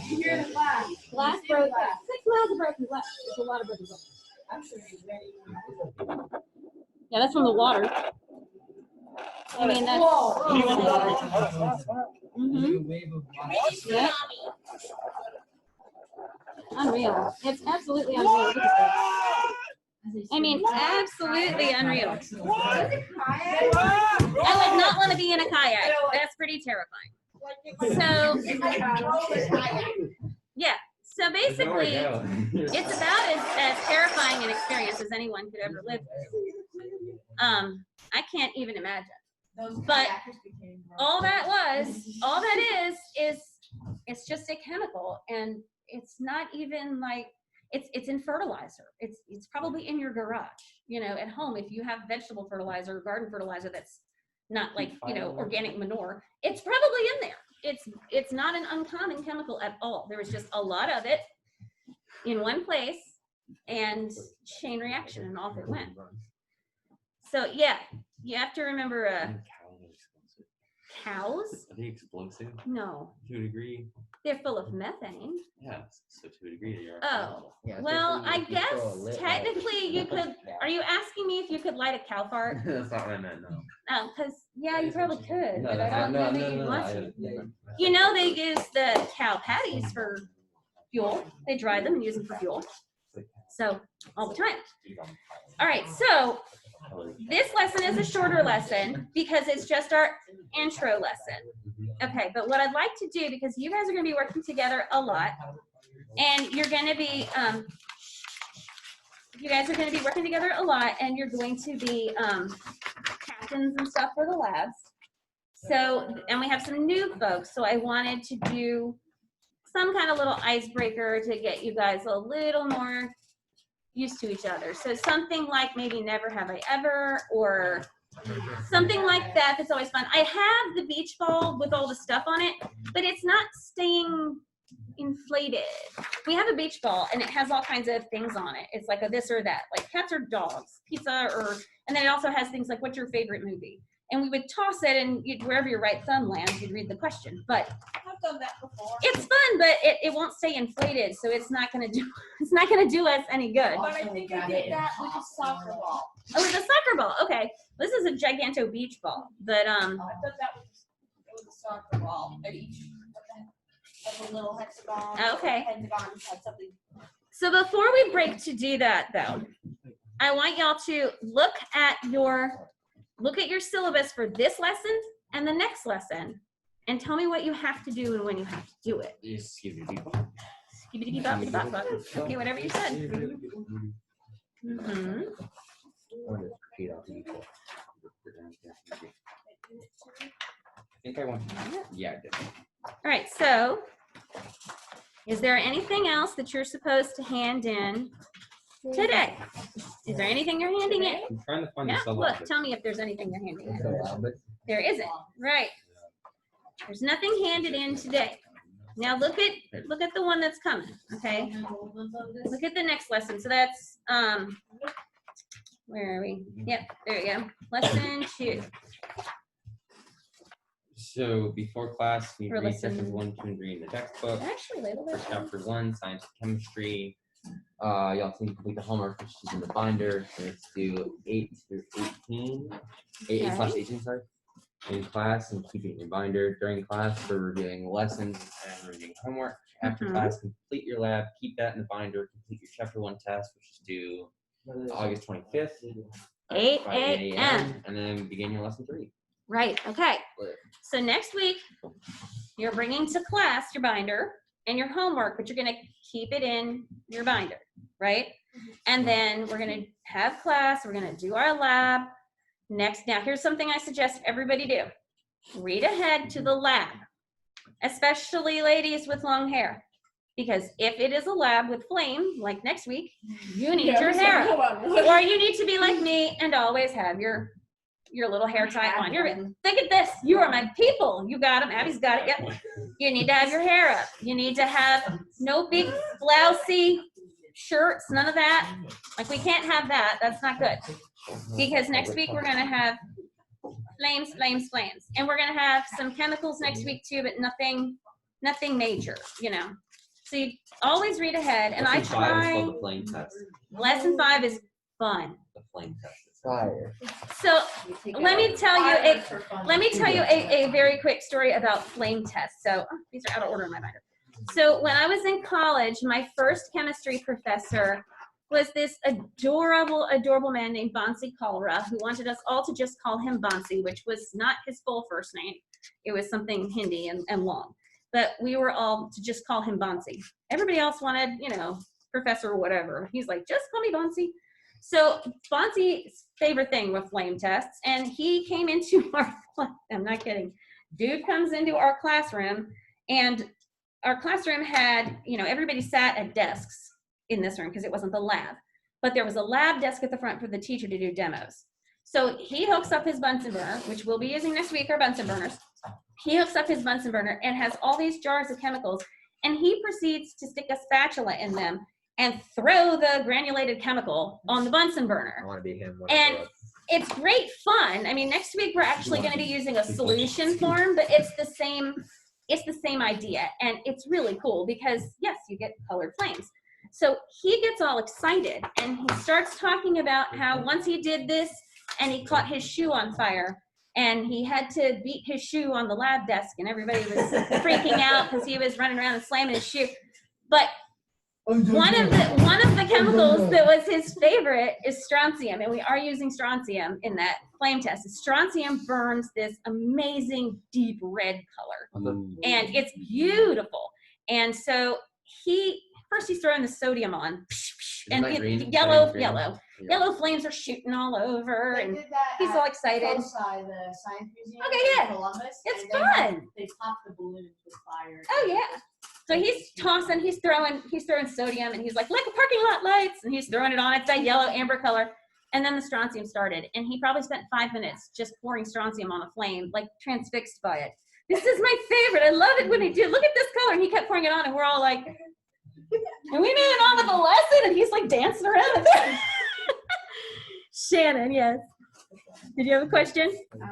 You hear the glass? Glass broke. 6 miles of broken glass. It's a lot of broken glass. I'm sure he's ready. Yeah, that's from the water. I mean, that's. Mm-hmm. Yeah. Unreal. It's absolutely unreal. Look at that. I mean, absolutely unreal. I would not want to be in a kayak. That's pretty terrifying. So, yeah. So basically, it's about as terrifying an experience as anyone could ever live with. I can't even imagine. But all that is it's just a chemical, and it's not even like it's in fertilizer. It's probably in your garage, you know, at home. If you have vegetable fertilizer, garden fertilizer that's not like, you know, organic manure, it's probably in there. It's not an uncommon chemical at all. There was just a lot of it in one place, and chain reaction, and off it went. So yeah, you have to remember cows? Are they explosive? No, To a degree? they're full of methane. Yeah, so to a degree they are. Oh, Yeah, well, especially I if you throw a guess lit technically you could. Are you asking me if you could light a cow fart? That's not what I meant, no. Because yeah, you probably could, No, but I that's don't know not, that you'd want to. no. You know, they use the cow patties for fuel. They dry them and use them for fuel. So all the time. All right, so this lesson is a shorter lesson because it's just our intro lesson. Okay, but what I'd like to do, because you guys are going to be working together a lot, and you're going to be, you guys are going to be working together a lot, and you're going to be captains and stuff for the labs. So, and we have some new folks, so I wanted to do some kind of little icebreaker to get you guys a little more used to each other. So something like maybe never have I ever, or something like that. That's always fun. I have the beach ball with all the stuff on it, but it's not staying inflated. We have a beach ball and it has all kinds of things on it. It's like a this or that, like cats or dogs, pizza, or, and then it also has things like, what's your favorite movie? And we would toss it, and wherever your right thumb lands, you'd read the question. But I've done that before. it's fun, but it won't stay inflated, so it's not gonna do us any good. But I think I did that with a soccer ball. Oh, with a soccer ball. Okay, this is a giganto beach ball, but I've done that with a soccer ball. At each of the little hexagon. Okay. Pentagon had something. So before we break to do that, though, I want y'all to look at your syllabus for this lesson and the next lesson, and tell me what you have to do and when you have to do it. Okay, whatever you said. Mm-hmm. I think I want. Yeah, I did. All right, so is there anything else that you're supposed to hand in today? Is there anything you're handing in? I'm trying to find Yeah, the look, syllabus. tell me if there's anything you're handing in. So, but There isn't, right. There's nothing handed in today. Now look at the one that's coming, okay? Look at the next lesson. So that's, where are we? Yep, there you go. Lesson 2. So before class, you Or read lesson- sections 1, 2, and 3 in the textbook. Actually, label For that. chapter 1, science and chemistry. You also need to complete the homework, which is in the binder. And it's due 8 through 18. 8/18, sorry. In class, and keep it in your binder. During class, for reviewing lessons and reviewing homework. After class, complete your lab. Keep that in the binder. Complete your chapter 1 test, which is due August 25th. 8 by 8 a.m. And then begin your lesson 3. Right, okay. Lit. So next week, you're bringing to class your binder and your homework, but you're gonna keep it in your binder, right? And then we're gonna have class, we're gonna do our lab. Next, now here's something I suggest everybody do. Read ahead to the lab, especially ladies with long hair. Because if it is a lab with flame, like next week, you need your hair up. Or you need to be like me and always have your little hair tie on. Think of this. You are my people. You got them. Abby's got it. Yep. You need to have your hair up. You need to have no big blousey shirts, none of that. Like, we can't have that. That's not good. Because next week we're going to have flames. And we're going to have some chemicals next week too, but nothing major, you know. So you always read ahead, and I Lesson 5 is try. called the flame test. Lesson 5 is fun. The flame test. Fire. So let me tell you a very quick story about flame tests. So these are out of order in my binder. So when I was in college, my first chemistry professor was this adorable man named Bansi Kalra, who wanted us all to just call him Bansi, which was not his full first name. It was something Hindi and long. But we were all to just call him Bansi. Everybody else wanted, you know, professor or whatever. He's like, just call me Bansi. So Bansi's favorite thing was flame tests, and he came into I'm not kidding. Dude comes into our classroom, and our classroom had, you know, everybody sat at desks in this room because it wasn't the lab. But there was a lab desk at the front for the teacher to do demos. So he hooks up his Bunsen burner, which we'll be using next week, our Bunsen burners. He hooks up his Bunsen burner and has all these jars of chemicals, and he proceeds to stick a spatula in them and throw the granulated chemical on the Bunsen burner. I want to be him. And it's great fun. I mean, next week we're actually going to be using a solution form, but it's the same idea, and it's really cool because yes, you get colored flames. So he gets all excited and he starts talking about how once he did this and he caught his shoe on fire. And he had to beat his shoe on the lab desk, and everybody was freaking out because he was running around and slamming his shoe. But one of the chemicals that was his favorite is strontium, and we are using strontium in that flame test. Strontium burns this amazing deep red color, and it's beautiful. And so first he's throwing the sodium on, and yellow flames are shooting all over, and he's all excited. The Science Museum Okay, yeah. in Columbus. It's and then fun. They pop the balloons with fire. Oh yeah. So he's tossing, he's throwing sodium, and he's like a parking lot lights, and he's throwing it on. It's that yellow amber color. And then the strontium started, and he probably spent 5 minutes just pouring strontium on a flame, like transfixed by it. This is my favorite. I love it when he did. Look at this color. And he kept pouring it on, and we're all like, and we moving on with the lesson, and he's like dancing around. Shannon, yes. Did you have a question? No.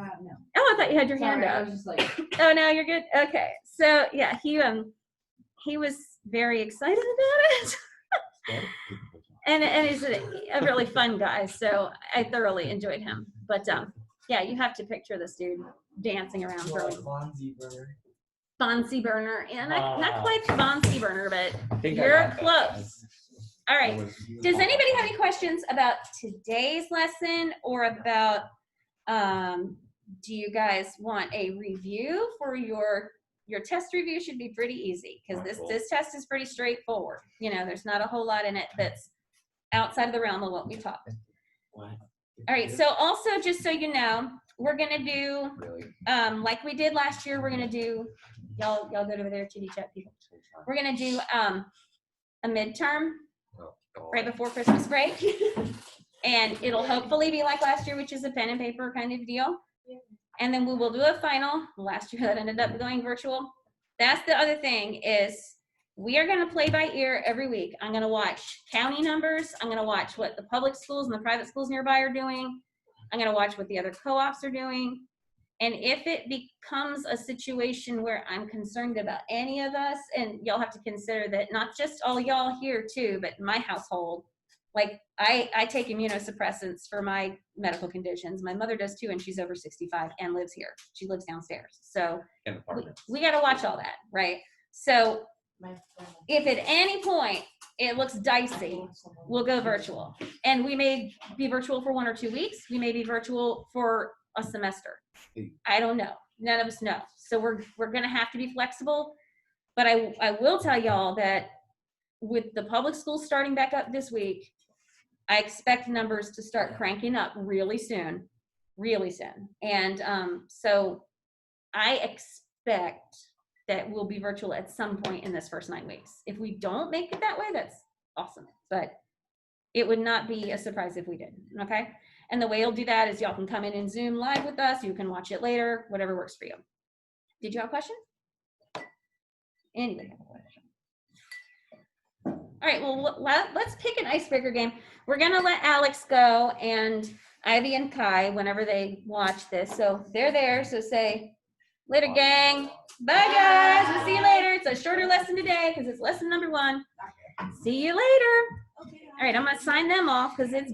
Oh, I thought you had your hand Sorry, I up. was just like, Oh no, you're good. Okay, so yeah, he was very excited about it, and he's a really fun guy. So I thoroughly enjoyed him. But yeah, you have to picture this dude dancing around, throwing Bonzi burner, and not quite Bonzi burner, but you're close. All right. Does anybody have any questions about today's lesson or about, do you guys want a review for your test review? Should be pretty easy because this test is pretty straightforward. You know, there's not a whole lot in it that's outside of the realm of what we taught. All right. So also, just so you know, we're going to do, like we did last year, we're going to do, y'all go over there, chitty chat people. We're going to do a midterm right before Christmas break. And it'll hopefully be like last year, which is a pen and paper kind of deal. And then we will do a final. Last year that ended up going virtual. That's the other thing is we are going to play by ear every week. I'm going to watch county numbers. I'm going to watch what the public schools and the private schools nearby are doing. I'm going to watch what the other co-ops are doing. And if it becomes a situation where I'm concerned about any of us, and y'all have to consider that not just all y'all here too, but my household, like I take immunosuppressants for my medical conditions. My mother does too, and she's over 65 and lives here. She lives downstairs. So An apartment. we got to watch all that, right? So My friend. if at any point it looks dicey, we'll go virtual. And we may be virtual for 1 or 2 weeks. We may be virtual for a semester. I don't know. None of us know. So we're going to have to be flexible. But I will tell y'all that with the public schools starting back up this week, I expect numbers to start cranking up really soon. And so I expect that we'll be virtual at some point in this first 9 weeks. If we don't make it that way, that's awesome. But it would not be a surprise if we did, okay? And the way you'll do that is y'all can come in and Zoom live with us. You can watch it later, whatever works for you. Did you have a question? Anybody have a question? All right, well, let's pick an icebreaker game. We're gonna let Alex go and Ivy and Kai whenever they watch this. So they're there, so say, later gang. Bye guys, we'll see you later. It's a shorter lesson today because it's lesson number 1. See you later. All right, I'm gonna sign them off because it's